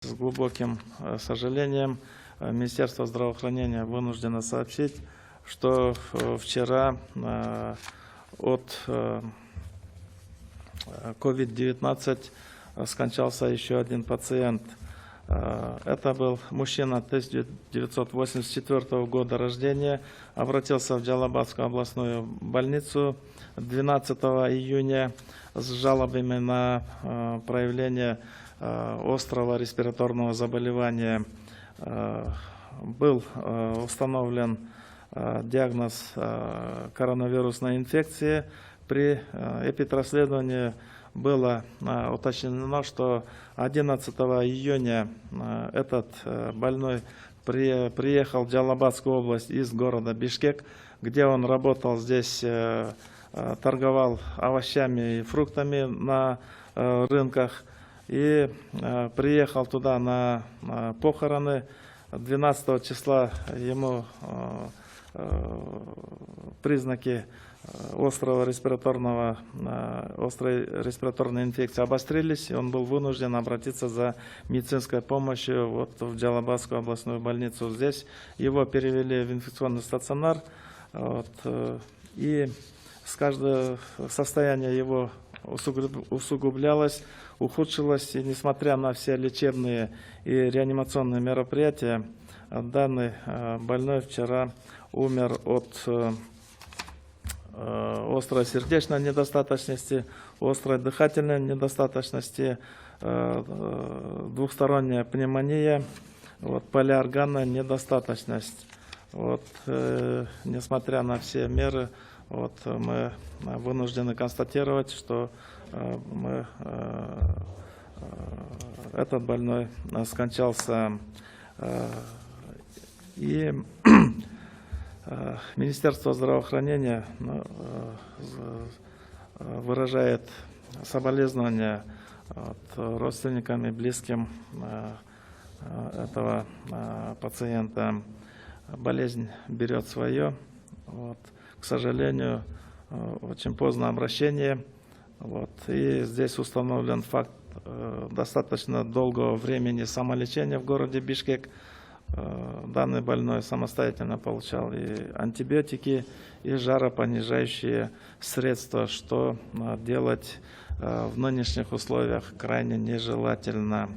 С глубоким сожалением Министерство здравоохранения вынуждено сообщить, что вчера от COVID-19 скончался еще один пациент. Это был мужчина 1984 года рождения, обратился в Джалабадскую областную больницу 12 июня с жалобами на проявление острого респираторного заболевания. Был установлен диагноз коронавирусной инфекции. При эпидрасследовании было уточнено, что 11 июня этот больной приехал в Джалабадскую область из города Бишкек, где он работал здесь, торговал овощами и фруктами на рынках. И приехал туда на похороны. 12 числа ему признаки острой респираторной инфекции обострились, и он был вынужден обратиться за медицинской помощью в Джалабадскую областную больницу. Здесь его перевели в инфекционный стационар, и с каждого состояние его усугублялось, ухудшилось, и несмотря на все лечебные и реанимационные мероприятия, данный больной вчера умер от острой сердечной недостаточности, острой дыхательной недостаточности, двухсторонняя пневмония, полиорганная недостаточность. Несмотря на все меры, мы вынуждены констатировать, что этот больной скончался. И Министерство здравоохранения выражает соболезнования родственникам и близким этого пациента. Болезнь берет свое. К сожалению, очень поздно обращение. И здесь установлен факт достаточно долгого времени самолечения в городе Бишкек. Данный больной самостоятельно получал и антибиотики, и жаропонижающие средства, что делать в нынешних условиях крайне нежелательно.